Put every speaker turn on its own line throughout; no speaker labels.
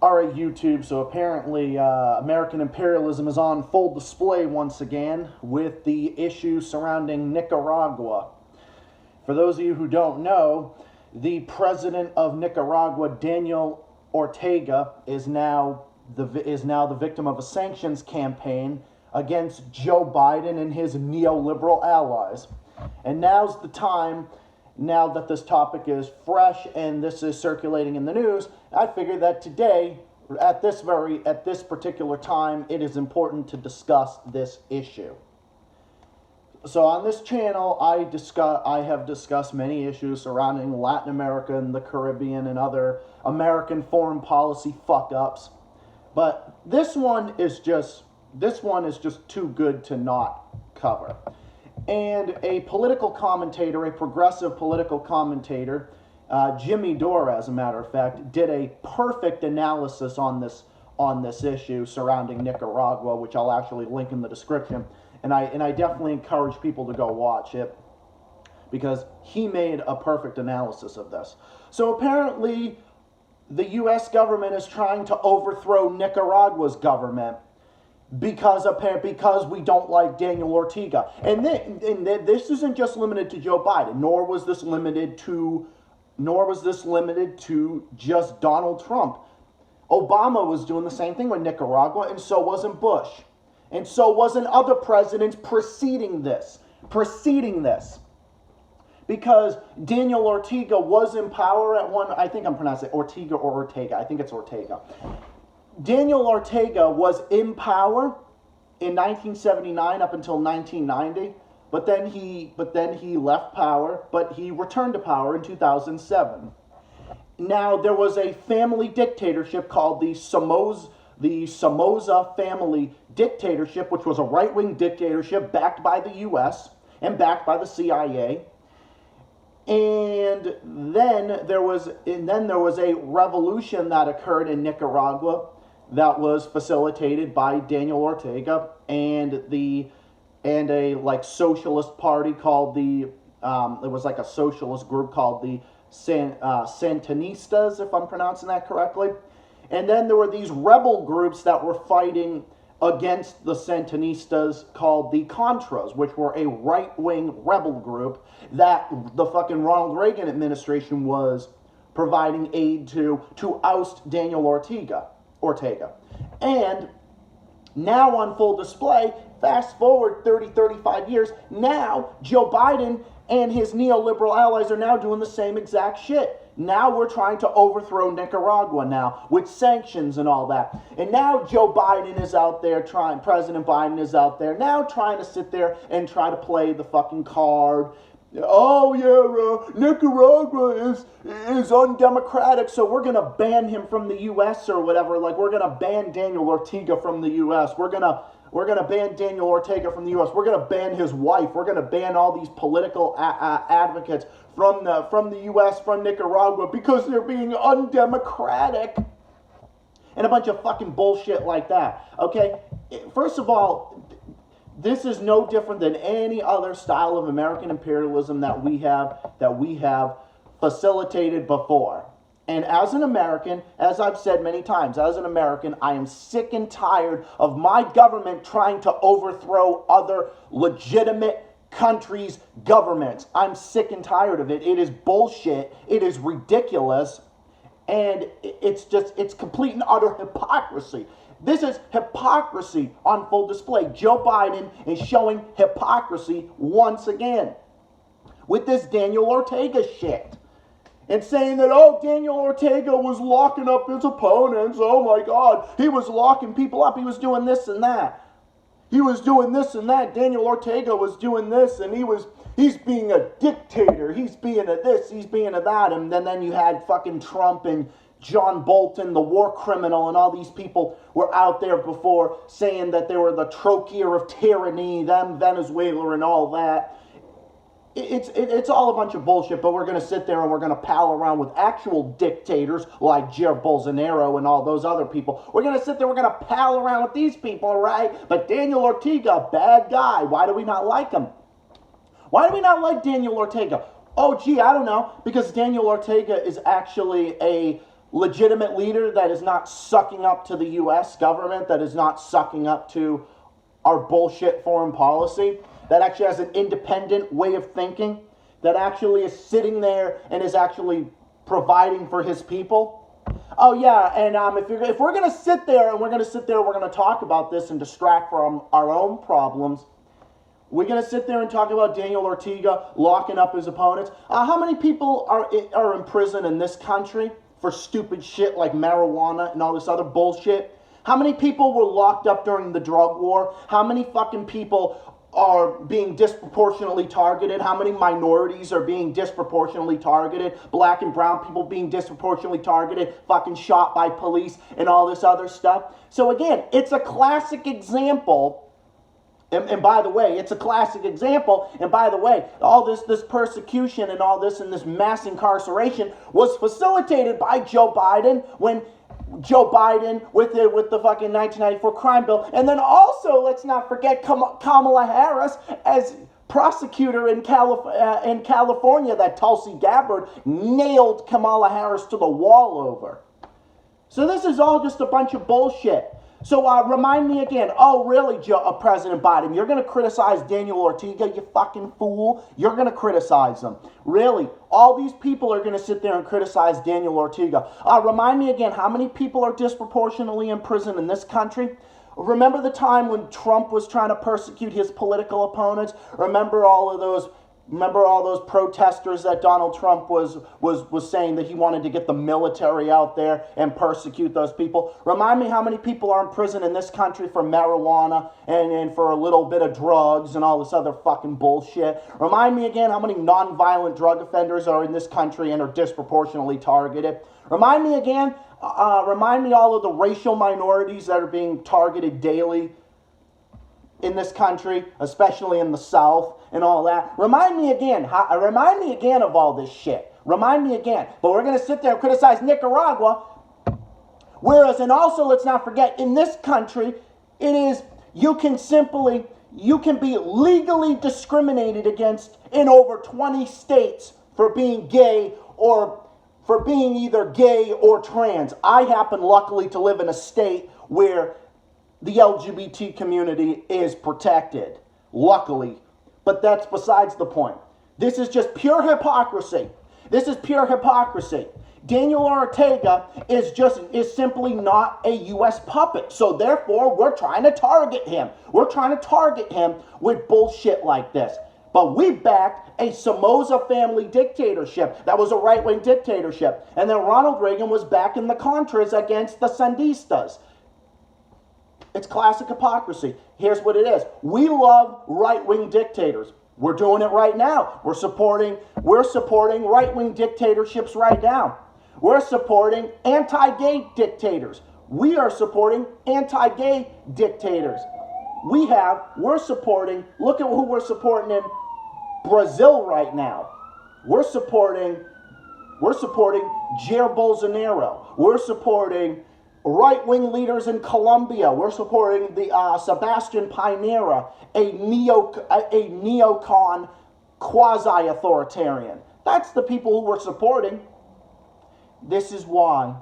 Alright, YouTube, so apparently American imperialism is on full display once again with the issue surrounding Nicaragua. For those of you who don't know, the president of Nicaragua, Daniel Ortega, is now the victim of a sanctions campaign against Joe Biden and his neoliberal allies. And now's the time, now that this topic is fresh and this is circulating in the news, I figured that today, at this particular time, it is important to discuss this issue. So on this channel, I have discussed many issues surrounding Latin America and the Caribbean and other American foreign policy fuck-ups. But this one is just too good to not cover. And a political commentator, a progressive political commentator, Jimmy Dore, as a matter of fact, did a perfect analysis on this issue surrounding Nicaragua, which I'll actually link in the description. And I definitely encourage people to go watch it because he made a perfect analysis of this. So apparently, the U.S. government is trying to overthrow Nicaragua's government because we don't like Daniel Ortega. And this isn't just limited to Joe Biden, nor was this limited to just Donald Trump. Obama was doing the same thing with Nicaragua, and so wasn't Bush. And so wasn't other presidents preceding this. Because Daniel Ortega was in power at one, I think I'm pronouncing it Ortega or Ortega. I think it's Ortega. Daniel Ortega was in power in 1979 up until 1990, but then he left power, but he returned to power in 2007. Now, there was a family dictatorship called the Somoza family dictatorship, which was a right-wing dictatorship backed by the U.S. and backed by the CIA. And then there was a revolution that occurred in Nicaragua that was facilitated by Daniel Ortega and a like socialist party called the it was like a socialist group called the Sandinistas, if I'm pronouncing that correctly. And then there were these rebel groups that were fighting against the Sandinistas called the Contras, which were a right-wing rebel group that the fucking Ronald Reagan administration was providing aid to oust Daniel Ortega. And now on full display, fast forward 30, 35 years, now Joe Biden and his neoliberal allies are now doing the same exact shit. Now we're trying to overthrow Nicaragua now with sanctions and all that. And now Joe Biden is out there President Biden is out there now trying to sit there and try to play the fucking card. Oh yeah, Nicaragua is undemocratic, so we're gonna ban him from the U.S. or whatever. Like, we're gonna ban Daniel Ortega from the U.S. We're gonna ban Daniel Ortega from the U.S. We're gonna ban his wife. We're gonna ban all these political advocates from the U.S. from Nicaragua because they're being undemocratic, and a bunch of fucking bullshit like that. Okay, first of all, this is no different than any other style of American imperialism that we have facilitated before. And as an American, as I've said many times, as an American, I am sick and tired of my government trying to overthrow other legitimate countries' governments. I'm sick and tired of it. It is bullshit. It is ridiculous. And it's complete and utter hypocrisy. This is hypocrisy on full display. Joe Biden is showing hypocrisy once again with this Daniel Ortega shit. And saying that, oh, Daniel Ortega was locking up his opponents. Oh my God, he was locking people up. He was doing this and that. He was doing this and that. Daniel Ortega was doing this, and he's being a dictator. He's being a this, he's being a that. And then you had fucking Trump and John Bolton, the war criminal, and all these people were out there before saying that they were the trocheer of tyranny, them, Venezuela, and all that. It's all a bunch of bullshit, but we're going to sit there and we're going to pal around with actual dictators like Jair Bolsonaro and all those other people. We're going to sit there, we're going to pal around with these people, right? But Daniel Ortega, bad guy. Why do we not like him? Why do we not like Daniel Ortega? Oh, gee, I don't know. Because Daniel Ortega is actually a legitimate leader that is not sucking up to the U.S. government, that is not sucking up to our bullshit foreign policy, that actually has an independent way of thinking, that actually is sitting there and is actually providing for his people. Oh yeah, and if we're going to sit there and we're going to talk about this and distract from our own problems, we're going to sit there and talk about Daniel Ortega locking up his opponents. How many people are in prison in this country for stupid shit like marijuana and all this other bullshit? How many people were locked up during the drug war? How many fucking people are being disproportionately targeted? How many minorities are being disproportionately targeted? Black and brown people being disproportionately targeted, fucking shot by police and all this other stuff. So again, it's a classic example. And by the way, it's a classic example. And by the way, all this persecution and all this and this mass incarceration was facilitated by Joe Biden when Joe Biden with the fucking 1994 crime bill. And then also, let's not forget Kamala Harris as prosecutor in California that Tulsi Gabbard nailed Kamala Harris to the wall over. So this is all just a bunch of bullshit. So remind me again, oh really, President Biden, you're going to criticize Daniel Ortega, you fucking fool? You're going to criticize him. Really? All these people are going to sit there and criticize Daniel Ortega. Remind me again, how many people are disproportionately in prison in this country? Remember the time when Trump was trying to persecute his political opponents? Remember all those protesters that Donald Trump was saying that he wanted to get the military out there and persecute those people? Remind me how many people are in prison in this country for marijuana and for a little bit of drugs and all this other fucking bullshit. Remind me again how many nonviolent drug offenders are in this country and are disproportionately targeted. Remind me all of the racial minorities that are being targeted daily in this country, especially in the South and all that. Remind me again of all this shit. Remind me again. But we're going to sit there and criticize Nicaragua. Whereas, and also let's not forget, in this country, you can be legally discriminated against in over 20 states for being gay or for being either gay or trans. I happen luckily to live in a state where the LGBT community is protected, luckily. But that's besides the point. This is just pure hypocrisy. This is pure hypocrisy. Daniel Ortega is simply not a U.S. puppet. So therefore, we're trying to target him. We're trying to target him with bullshit like this. But we backed a Somoza family dictatorship. That was a right-wing dictatorship. And then Ronald Reagan was backing the Contras against the Sandistas. It's classic hypocrisy. Here's what it is. We love right-wing dictators. We're doing it right now. We're supporting right-wing dictatorships right now. We're supporting anti-gay dictators. We are supporting anti-gay dictators. Look at who we're supporting in Brazil right now. We're supporting Jair Bolsonaro. We're supporting right-wing leaders in Colombia. We're supporting the Sebastian Pinera, a neocon quasi-authoritarian. That's the people who we're supporting. This is why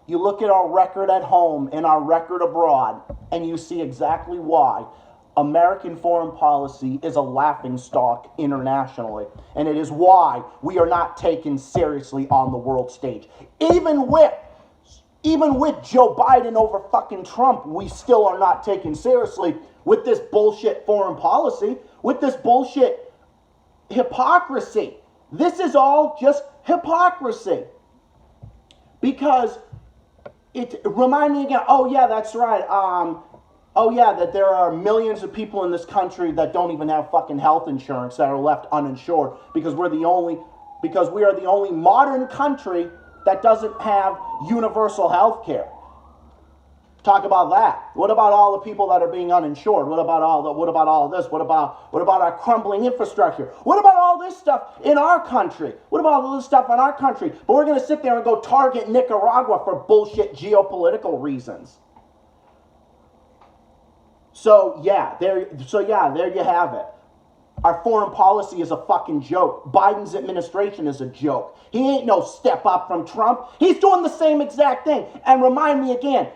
you look at our record at home and our record abroad, and you see exactly why American foreign policy is a laughingstock internationally. And it is why we are not taken seriously on the world stage. Even with Joe Biden over fucking Trump, we still are not taken seriously with this bullshit foreign policy, with this bullshit hypocrisy. This is all just hypocrisy. Because remind me again, oh yeah, that's right. That there are millions of people in this country that don't even have fucking health insurance, that are left uninsured because we are the only modern country that doesn't have universal health care. Talk about that. What about all the people that are being uninsured? What about all this? What about our crumbling infrastructure? What about all this stuff in our country? What about all this stuff in our country? But we're going to sit there and go target Nicaragua for bullshit geopolitical reasons. So yeah, there you have it. Our foreign policy is a fucking joke. Biden's administration is a joke. He ain't no step up from Trump. He's doing the same exact thing. And remind me again,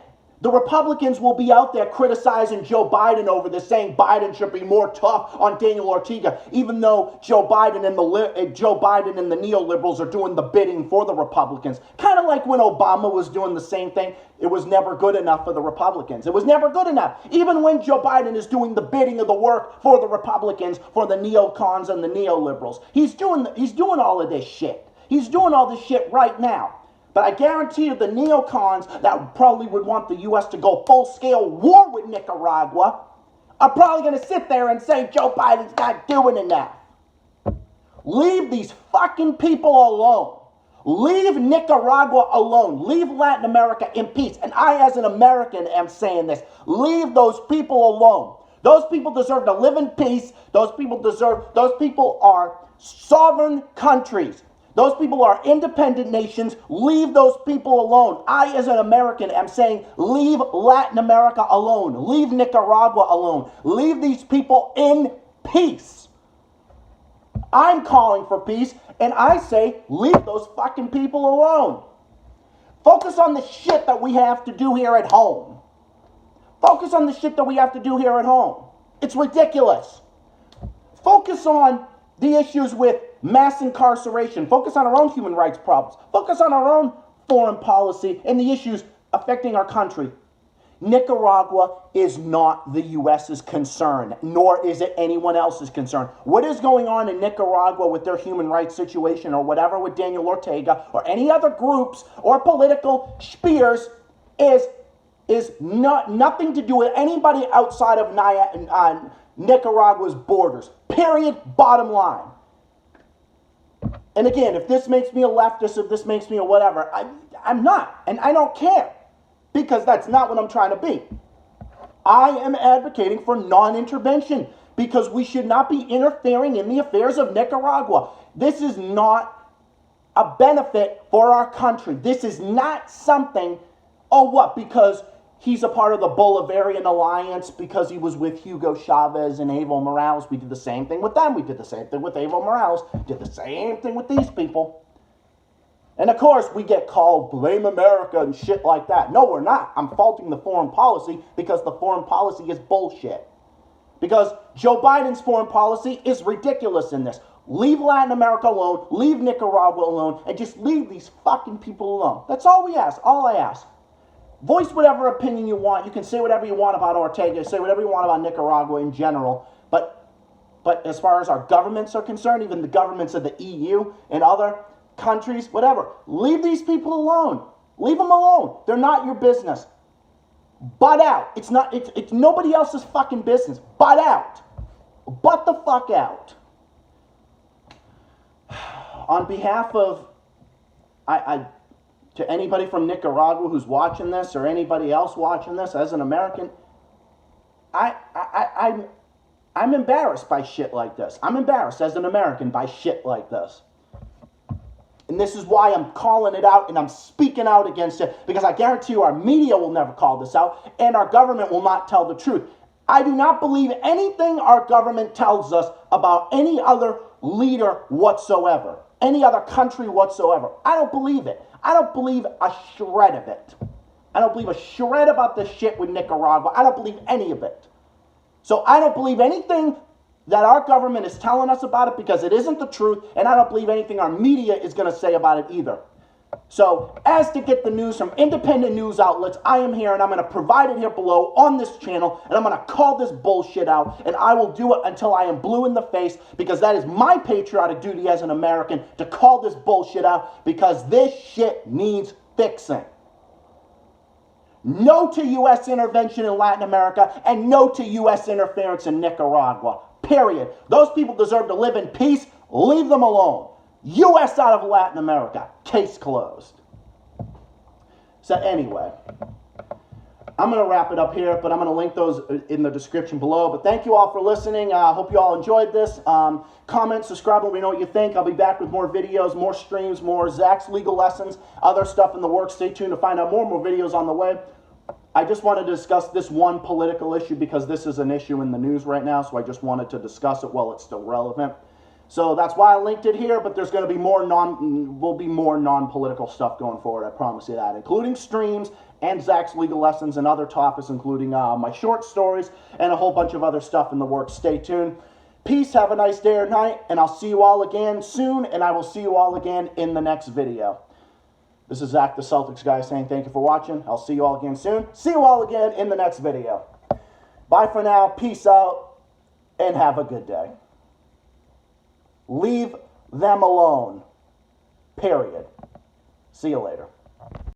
the Republicans will be out there criticizing Joe Biden over this, saying Biden should be more tough on Daniel Ortega, even though Joe Biden and the neoliberals are doing the bidding for the Republicans. Kind of like when Obama was doing the same thing. It was never good enough for the Republicans. It was never good enough. Even when Joe Biden is doing the bidding of the work for the Republicans, for the neocons and the neoliberals. He's doing all of this shit. He's doing all this shit right now. But I guarantee you the neocons that probably would want the U.S. to go full-scale war with Nicaragua are probably going to sit there and say Joe Biden's not doing enough. Leave these fucking people alone. Leave Nicaragua alone. Leave Latin America in peace. And I, as an American, am saying this. Leave those people alone. Those people deserve to live in peace. Those people are sovereign countries. Those people are independent nations. Leave those people alone. I, as an American, am saying leave Latin America alone. Leave Nicaragua alone. Leave these people in peace. I'm calling for peace, and I say leave those fucking people alone. Focus on the shit that we have to do here at home. Focus on the shit that we have to do here at home. It's ridiculous. Focus on the issues with mass incarceration. Focus on our own human rights problems. Focus on our own foreign policy and the issues affecting our country. Nicaragua is not the U.S.'s concern, nor is it anyone else's concern. What is going on in Nicaragua with their human rights situation or whatever with Daniel Ortega or any other groups or political spears is nothing to do with anybody outside of Nicaragua's borders. Period. Bottom line. And again, if this makes me a leftist, if this makes me a whatever, I'm not. And I don't care. Because that's not what I'm trying to be. I am advocating for non-intervention. Because we should not be interfering in the affairs of Nicaragua. This is not a benefit for our country. This is not something, oh what, because he's a part of the Bolivarian Alliance, because he was with Hugo Chavez and Evo Morales. We did the same thing with them. We did the same thing with Evo Morales. Did the same thing with these people. And of course, we get called blame America and shit like that. No, we're not. I'm faulting the foreign policy because the foreign policy is bullshit. Because Joe Biden's foreign policy is ridiculous in this. Leave Latin America alone, leave Nicaragua alone, and just leave these fucking people alone. That's all we ask, all I ask. Voice whatever opinion you want. You can say whatever you want about Ortega, say whatever you want about Nicaragua in general. But as far as our governments are concerned, even the governments of the EU and other countries, whatever, leave these people alone. Leave them alone. They're not your business. Butt out. It's nobody else's fucking business. Butt out. Butt the fuck out. On behalf of to anybody from Nicaragua who's watching this or anybody else watching this as an American, I'm embarrassed by shit like this. I'm embarrassed as an American by shit like this. And this is why I'm calling it out and I'm speaking out against it, because I guarantee you our media will never call this out and our government will not tell the truth. I do not believe anything our government tells us about any other leader whatsoever, any other country whatsoever. I don't believe it. I don't believe a shred of it. I don't believe a shred about this shit with Nicaragua. I don't believe any of it. So I don't believe anything that our government is telling us about it because it isn't the truth, and I don't believe anything our media is going to say about it either. So, as to get the news from independent news outlets, I am here and I'm going to provide it here below on this channel, and I'm going to call this bullshit out, and I will do it until I am blue in the face, because that is my patriotic duty as an American to call this bullshit out, because this shit needs fixing. No to U.S. intervention in Latin America, and no to U.S. interference in Nicaragua. Period. Those people deserve to live in peace. Leave them alone. U.S. out of Latin America. Case closed. So anyway, I'm going to wrap it up here, but I'm going to link those in the description below. But thank you all for listening. I hope you all enjoyed this. Comment, subscribe, let me know what you think. I'll be back with more videos, more streams, more Zach's legal lessons, other stuff in the works. Stay tuned to find out more videos on the way. I just wanted to discuss this one political issue because this is an issue in the news right now, so I just wanted to discuss it while it's still relevant. So that's why I linked it here, but there's going to be more non-political stuff going forward, I promise you that, including streams and Zach's legal lessons and other topics, including my short stories and a whole bunch of other stuff in the works. Stay tuned. Peace, have a nice day or night, and I'll see you all again soon, and I will see you all again in the next video. This is Zach, the Celtics guy, saying thank you for watching. I'll see you all again soon. See you all again in the next video. Bye for now. Peace out, and have a good day. Leave them alone. Period. See you later.